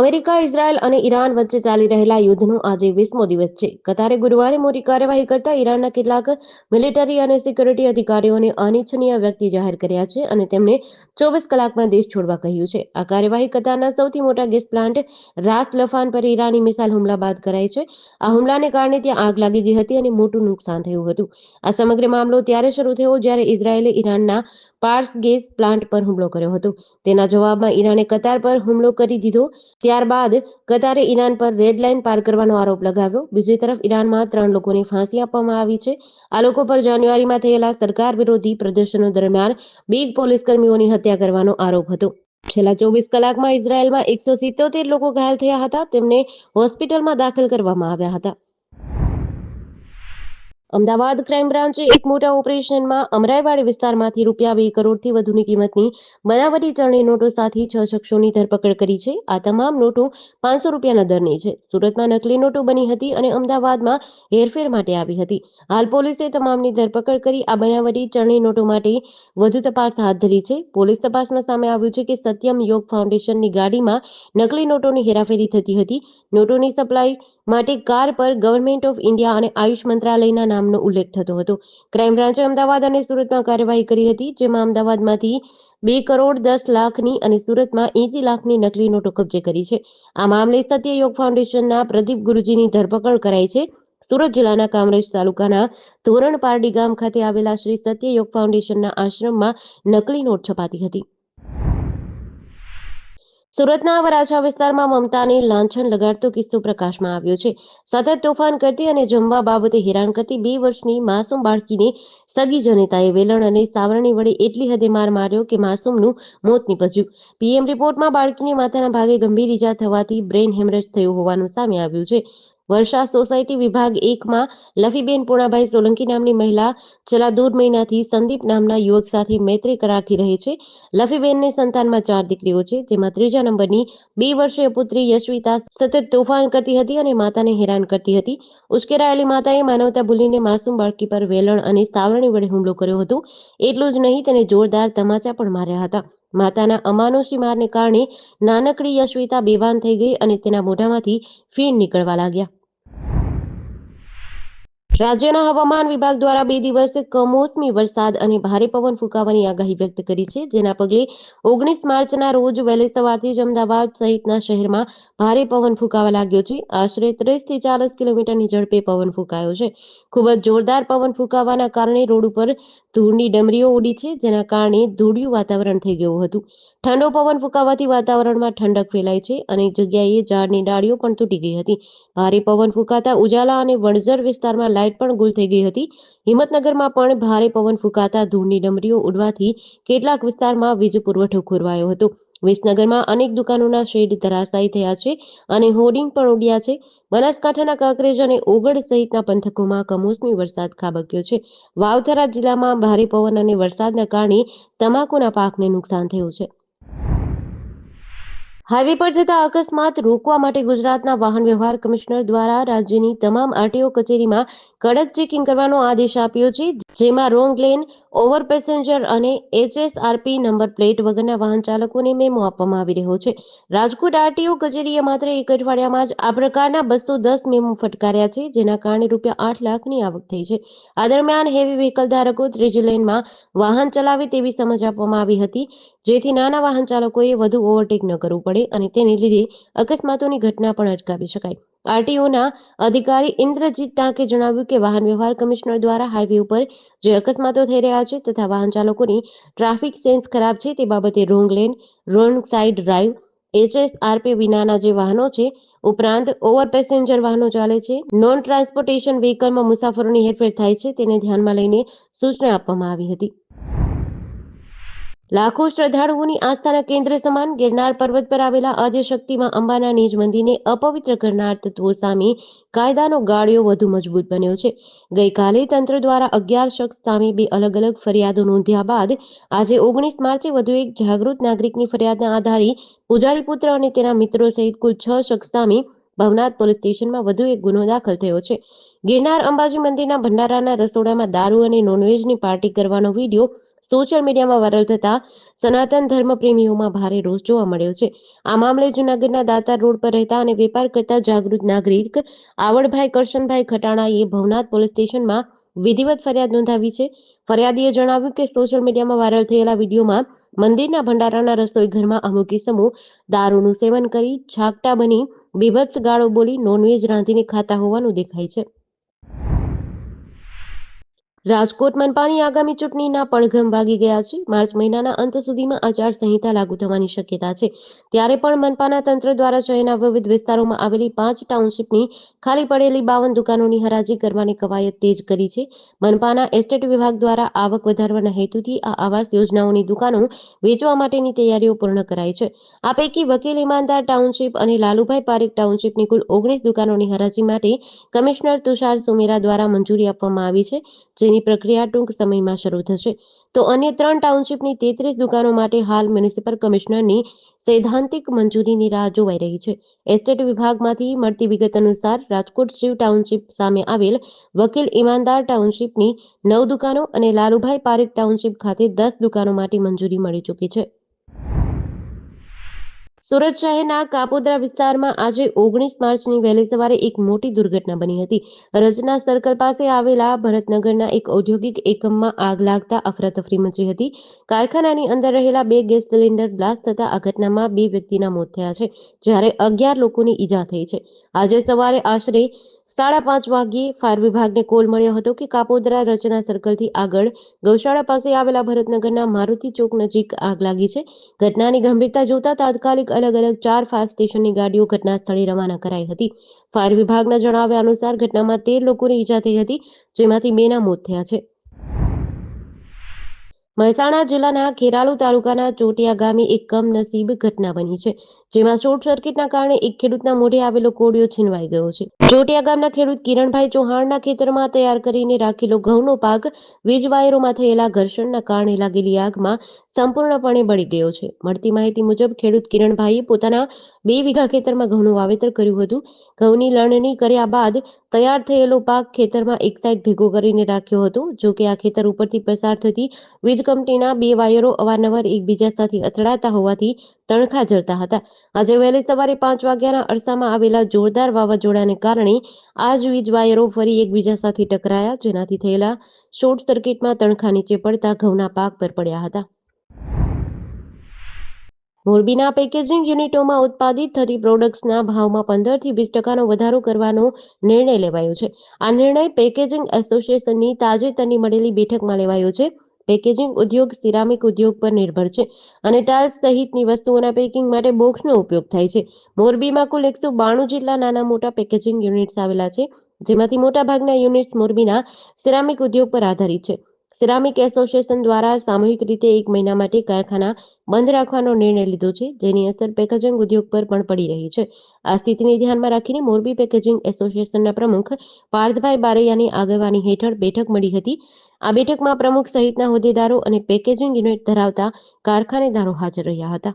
America, Israel અને Iran વચ્ચે ચાલી રહેલા યુદ્ધનો આજે 20મો દિવસ છે. કતારે ગુરુવારે મોટી કાર્યવાહી કરતા ઈરાનના કેટલાક મિલિટરી અને સિક્યુરિટી અધિકારીઓને અનિચ્છનીય વ્યક્તિ જાહેર કર્યા છે અને તેમને 24 કલાકમાં દેશ છોડવા કહ્યું છે. આ કાર્યવાહી કતારના સૌથી મોટા ગેસ પ્લાન્ટ રાસ લફાન પર ઈરાની મિસાઇલ હુમલા બાદ કરાઈ છે. આ હુમલાને કારણે ત્યાં આગ લાગી ગઈ હતી અને મોટું નુકસાન થયું હતું. આ સમગ્ર મામલો ત્યારે શરૂ થયો જ્યારે ઇઝરાયેલે ઈરાનના પાર્સ ગેસ પ્લાન્ટ પર હુમલો કર્યો હતો. તેના જવાબમાં ઈરાને કતાર પર હુમલો કરી દીધો. ત્યારબાદ કતારે ઈરાન પર રેડ લાઇન પાર કરવાનો આરોપ લગાવ્યો. બીજી તરફ ઈરાનમાં 3 લોકોને ફાંસી આપવામાં આવી છે. આ લોકો પર જાન્યુઆરીમાં થયેલા સરકાર વિરોધી પ્રદર્શનો દરમિયાન 2 પોલીસકર્મીઓની હત્યા કરવાનો આરોપ હતો. છેલ્લા 24 કલાકમાં ઇઝરાયેલમાં 177 લોકો ઘાયલ થયા હતા. તેમને હોસ્પિટલમાં દાખલ કરવામાં આવ્યા હતા. અમદાવાદ ક્રાઇમ બ્રાન્ચે એક મોટા ઓપરેશનમાં અમરાઈવાડી વિસ્તારમાંથી ₹2 કરોડથી વધુની કિંમતની બનાવટી ચલણી નોટો સાથે 6 શખ્સોની ધરપકડ કરી છે. આ તમામ નોટો ₹500ના દરની છે. સુરતમાં નકલી નોટો બની હતી અને અમદાવાદમાં હેરફેર માટે આવી હતી. હાલ પોલીસે તમામની ધરપકડ કરી આ બનાવટી ચલણી નોટો માટે વધુ તપાસ હાથ ધરી છે. પોલીસ તપાસમાં સામે આવ્યું છે કે સત્યમ યોગ ફાઉન્ડેશનની ગાડીમાં નકલી નોટોની હેરાફેરી થતી હતી. નોટોની સપ્લાય માટે કાર પર ગવર્મેન્ટ ઓફ ઇન્ડિયા અને આયુષ મંત્રાલયના નામનો ઉલ્લેખ થતો હતો. ક્રાઇમ બ્રાન્ચે અમદાવાદ અને સુરતમાં કાર્યવાહી કરી હતી, જેમાં અમદાવાદમાંથી 2 કરોડ 10 લાખની અને સુરતમાં 80 લાખની નકલી નોટો કબજે કરી છે. આ મામલે સત્ય યોગ ફાઉન્ડેશનના પ્રદીપ ગુરુજીની ધરપકડ કરાઈ છે. સુરત જિલ્લાના કામરેજ તાલુકાના ધોરણ પારડી ગામ ખાતે આવેલા શ્રી સત્ય યોગ ફાઉન્ડેશનના આશ્રમમાં નકલી નોટ છપાતી હતી. સુરતના વરાછા વિસ્તારમાં મમતાને લાંછન લગાડતો કિસ્સો પ્રકાશમાં આવ્યો છે. સતત તોફાન કરતી અને જમવા બાબતે હેરાન કરતી 2 વર્ષની માસૂમ બાળકીને સગી જનેતાએ વેલણ અને સાવરણી વડે એટલી હદે માર માર્યો કે માસૂમનું મોત નીપજ્યું. પીએમ રિપોર્ટમાં બાળકીની માથાના ભાગે ગંભીર ઈજા થવાથી બ્રેઇન હેમરેજ થયું હોવાનું સામે આવ્યું છે. વર્ષા સોસાયટી વિભાગ 1માં લફીબેન પૂર્ણાભાઈ સોલંકી નામની મહિલા છેલ્લા 1.5 મહિનાથી સંદીપ નામના યુવક સાથે મૈત્રી કરારથી રહે છે. લફીબેનને સંતાનમાં 4 દીકરીઓ છે, જેમાં ત્રીજા નંબરની 2 વર્ષીય પુત્રી યશવિતા સતત તોફાન કરતી હતી અને માતાને હેરાન કરતી હતી. ઉશ્કેરાયેલી માતાએ માનવતા ભૂલીને માસૂમ બાળકી પર વેલણ અને સાવરણી વડે હુમલો કર્યો હતો. એટલું જ નહીં, તેને જોરદાર તમાચા પણ માર્યા હતા. માતાના અમાનુષી મારને કારણે નાનકડી યશવિતા બેભાન થઈ ગઈ અને તેના મોઢામાંથી ફીણ નીકળવા લાગ્યા. રાજ્યના હવામાન વિભાગ દ્વારા 2 દિવસ કમોસમી વરસાદ અને ભારે પવન ફૂંકાવાની આગાહી વ્યક્ત કરી છે, જેના પગલે 19 માર્ચના રોજ વહેલી સવારથી જ અમદાવાદ સહિતના શહેરમાં ભારે પવન ફૂંકાવા લાગ્યો છે. આશરે 30થી 40 કિલોમીટરની ઝડપે પવન ફૂંકાયો છે. ખૂબ જ જોરદાર પવન ફૂંકાવાના કારણે રોડ ઉપર ધૂળની ડમરીઓ ઉડી છે, જેના કારણે ધૂળિયું વાતાવરણ થઈ ગયું હતું. ઠંડો પવન ફૂંકાવાથી વાતાવરણમાં ઠંડક ફેલાઈ છે. અનેક જગ્યાએ ઝાડની ડાળીઓ પણ તૂટી ગઈ હતી. ભારે પવન ફૂંકાતા ઉજાલા અને વણઝર વિસ્તારમાં લાઇટ પણ ગુલ થઈ ગઈ હતી. હિંમતનગરમાં પણ ભારે પવન ફૂંકાતા ધૂળની ડમરીઓ ઉડવાથી કેટલાક વિસ્તારમાં વીજ પુરવઠો ખોરવાયો હતો. વિસનગરમાં અનેક દુકાનોના શેડ ધરાશાયી થયા છે અને હોર્ડિંગ પણ ઉડ્યા છે. બનાસકાંઠાના કાંકરેજ અને ઓગળ સહિતના પંથકોમાં કમોસમી વરસાદ ખાબક્યો છે. વાવથરા જિલ્લામાં ભારે પવન અને વરસાદના કારણે તમાકુના પાકને નુકસાન થયું છે. હાઈવે પર થતા અકસ્માત રોકવા માટે ગુજરાતના વાહન વ્યવહાર કમિશનર દ્વારા રાજ્યની તમામ આરટીઓ કચેરીમાં કડક ચેકિંગ કરવાનો આદેશ આપ્યો છે, જેમાં રોંગ લેન, ઓવર પેસેન્જર અને HSRP નંબર પ્લેટ વગરના વાહન ચાલકોને મેમો આપવામાં આવી રહ્યો છે. રાજકોટ આરટીઓ કચેરીએ માત્ર 1 અઠવાડિયામાં જ આ પ્રકારના 210 મેમો ફટકાર્યા છે, જેના કારણે ₹8 લાખની આવક થઈ છે. આ દરમિયાન હેવી વ્હીકલ ધારકો ત્રીજી લેનમાં વાહન ચલાવે તેવી સમજ આપવામાં આવી હતી, જેથી નાના વાહન ચાલકોએ વધુ ઓવરટેક ન કરવું પડે અને તેને લીધે અકસ્માતોની ઘટના પણ અટકાવી શકાય. આરટીઓના અધિકારી ઇન્દ્રજીત ટાંકે જણાવ્યું કે વાહન વ્યવહાર કમિશનર દ્વારા હાઈવે ઉપર જે અકસ્માતો થઈ રહ્યા છે તથા વાહન ચાલકોની ટ્રાફિક સેન્સ ખરાબ છે તે બાબતે wrong lane, wrong side drive, HSRP વિનાના જે વાહનો છે, ઉપરાંત ઓવર પેસેન્જર વાહનો ચાલે છે, નોન ટ્રાન્સપોર્ટેશન વ્હીકલમાં મુસાફરોની હેરફેર થાય છે, તેને ધ્યાનમાં લઈને સૂચના આપવામાં આવી હતી. લાખો શ્રદ્ધાળુઓની આસ્થાના કેન્દ્ર સમાન ગિરનાર પર્વત પર આવેલા આદ્યશક્તિમાં અંબાના નિજ મંદિરને અપવિત્ર કરનાર તત્વો સામે કાયદાનો ગાળિયો વધુ મજબૂત બન્યો છે. ગઈકાલે તંત્ર દ્વારા 11 શખ્સ સામે 2 અલગ-અલગ ફરિયાદો નોંધ્યા બાદ આજે 19 માર્ચે વધુ એક જાગૃત નાગરિકની ફરિયાદના આધારે પૂજારી પુત્ર અને તેના મિત્રો સહિત કુલ 6 શખ્સ સામે ભવનાથ પોલીસ સ્ટેશનમાં વધુ એક ગુનો દાખલ થયો છે. ગિરનાર અંબાજી મંદિરના ભંડારાના રસોડામાં દારૂ અને નોનવેજની પાર્ટી કરવાનો વિડીયો સોશિયલ મીડિયામાં વાયરલ થતા સનાતન ધર્મ પ્રેમીઓમાં ભારે રોષ જોવા મળ્યો છે. આ મામલે જૂનાગઢના દાતાર રોડ પર રહેતા અને વેપાર કરતા જાગૃત નાગરિક આવડભાઈ કરશનભાઈ ખટાણાએ ભવનાથ પોલીસ સ્ટેશનમાં વિધિવત ફરિયાદ નોંધાવી છે. ફરિયાદીએ જણાવ્યું કે સોશિયલ મીડિયામાં વાયરલ થયેલા વિડીયોમાં મંદિરના ભંડારાના રસોઈ ઘરમાં અમુક ઇસમો દારૂનું સેવન કરી છાકટા બની બીભત્સ ગાળો બોલી નોનવેજ રાંધીને ખાતા હોવાનું દેખાય છે. રાજકોટ મનપાની આગામી ચૂંટણીના પડઘમ વાગી ગયા છે. માર્ચ મહિનાના અંત સુધીમાં આચારસંહિતા લાગુ થવાની શક્યતા છે. ત્યારે પણ મનપાના તંત્ર દ્વારા શહેરના વિવિધ વિસ્તારોમાં આવેલી 5 ટાઉનશીપની ખાલી પડેલી 52 દુકાનોની હરાજી કરવાની કવાયત તેજ કરી છે. મનપાના એસ્ટેટ વિભાગ દ્વારા આવક વધારવાના હેતુથી આ આવાસ યોજનાઓની દુકાનો વેચવા માટેની તૈયારીઓ પૂર્ણ કરાઈ છે. આ પૈકી વકીલ ઇમાનદાર ટાઉનશીપ અને લાલુભાઈ પારેખ ટાઉનશીપની કુલ 19 દુકાનોની હરાજી માટે કમિશનર તુષાર સુમેરા દ્વારા મંજૂરી આપવામાં આવી છે, જેની પ્રક્રિયા ટૂંક સમયમાં શરૂ થશે. તો અન્ય 3 ટાઉનશીપની 33 દુકાનો માટે હાલ મ્યુનિસિપલ કમિશનરની સૈદ્ધાંતિક મંજૂરીની રાહ જોવાઈ રહી છે. એસ્ટેટ વિભાગમાંથી મળતી વિગત અનુસાર રાજકોટ શિવ ટાઉનશીપ સામે આવેલ વકીલ ઇમાનદાર ટાઉનશીપની 9 દુકાનો અને લાલુભાઈ પારેખ ટાઉનશીપ ખાતે 10 દુકાનો માટે મંજૂરી મળી ચૂકી છે. સુરત શહેરના કાપોદ્રા વિસ્તારમાં આજે 19 માર્ચની વહેલી સવારે એક મોટી દુર્ઘટના બની હતી. રચના સર્કલ પાસે આવેલા ભરતનગરના એક ઔદ્યોગિક એકમમાં આગ લાગતા અફરાતફરી મચી હતી. કારખાનાની અંદર રહેલા 2 ગેસ સિલિન્ડર બ્લાસ્ટ થતા આ ઘટનામાં 2 વ્યક્તિના મોત થયા છે, જ્યારે 11 લોકોની ઈજા થઈ છે. આજે સવારે આશરે 5:30 વાગ્યે ફાયર વિભાગને કોલ મળ્યો હતો કે કાપોદ્રા રચના સર્કલથી આગળ ગૌશાળા પાસે આવેલા ભરતનગરના મારુતિ ચોક નજીક આગ લાગી છે. ઘટનાની ગંભીરતા જોતા તાત્કાલિક અલગ-અલગ 4 ફાયર સ્ટેશનની ગાડીઓ ઘટના સ્થળે રવાના કરાઈ હતી. ફાયર વિભાગના જણાવ્યા અનુસાર ઘટનામાં 13 લોકોને ઈજા થઈ હતી, જેમાંથી 2ના મોત થયા છે. મહેસાણા જિલ્લાના ખેરાલુ તાલુકાના ચોટિયા ગામે એક કમનસીબ ઘટના બની છે, જેમાં શોર્ટ સર્કિટના કારણે એક ખેડૂતના મોઢે આવેલો કોળિયો છીનવાઈ ગયો છે. ચોટિયા ગામના ખેડૂત કિરણભાઈ ચૌહાણના ખેતરમાં તૈયાર કરીને રાખેલો ઘઉંનો પાક વીજ વાયરોમાં થયેલા ઘર્ષણના કારણે લાગેલી આગમાં સંપૂર્ણપણે બળી ગયો છે. મળતી માહિતી મુજબ ખેડૂત કિરણભાઈએ પોતાના 2 વીઘા ખેતરમાં ઘઉંનું વાવેતર કર્યું હતું. ઘઉંની લણણી કર્યા બાદ તૈયાર થયેલો પાક ખેતરમાં એક સાઈડ ભેગો કરીને રાખ્યો હતો. જો કે આ ખેતર ઉપરથી પસાર થતી વીજ કંપનીના 2 વાયરો અવારનવાર એકબીજા સાથે અથડાતા હોવાથી તણખા જળતા હતા. આજે વહેલી સવારે 5 વાગ્યાના અરસામાં આવેલા જોરદાર વાવાઝોડાને કારણે આ જ વીજ વાયરો ફરી એકબીજા સાથે ટકરાયા, જેનાથી થયેલા શોર્ટ સર્કિટમાં તણખા નીચે પડતા ઘઉંના પાક પર પડ્યા હતા. મોરબીના પેકેજિંગ યુનિટોમાં ઉત્પાદિત થતી પ્રોડક્ટ્સના ભાવમાં 15 થી 20% વધારો કરવાનો નિર્ણય લેવાયો છે. આ નિર્ણય પેકેજિંગ એસોસિએશનની તાજેતરની મળેલી બેઠકમાં લેવાયો છે. પેકેજિંગ ઉદ્યોગ સિરામિક ઉદ્યોગ પર નિર્ભર છે અને ટાઇલ્સ સહિતની વસ્તુઓના પેકિંગ માટે બોક્સનો ઉપયોગ થાય છે. મોરબીમાં કુલ 192 જેટલા નાના મોટા પેકેજિંગ યુનિટ્સ આવેલા છે, જેમાંથી મોટાભાગના યુનિટ્સ મોરબીના સિરામિક ઉદ્યોગ પર આધારિત છે. સિરામિક એસોસિએશન દ્વારા સામૂહિક રીતે 1 મહિના માટે કારખાના બંધ રાખવાનો નિર્ણય લીધો છે, જેની અસર પેકેજિંગ ઉદ્યોગ પર પણ પડી રહી છે. આ સ્થિતિને ધ્યાનમાં રાખીને મોરબી પેકેજિંગ એસોસિએશનના પ્રમુખ પાર્થભાઈ બારૈયાની આગેવાની હેઠળ બેઠક મળી હતી. આ બેઠકમાં પ્રમુખ સહિતના હોદ્દેદારો અને પેકેજિંગ યુનિટ ધરાવતા કારખાનેદારો હાજર રહ્યા હતા.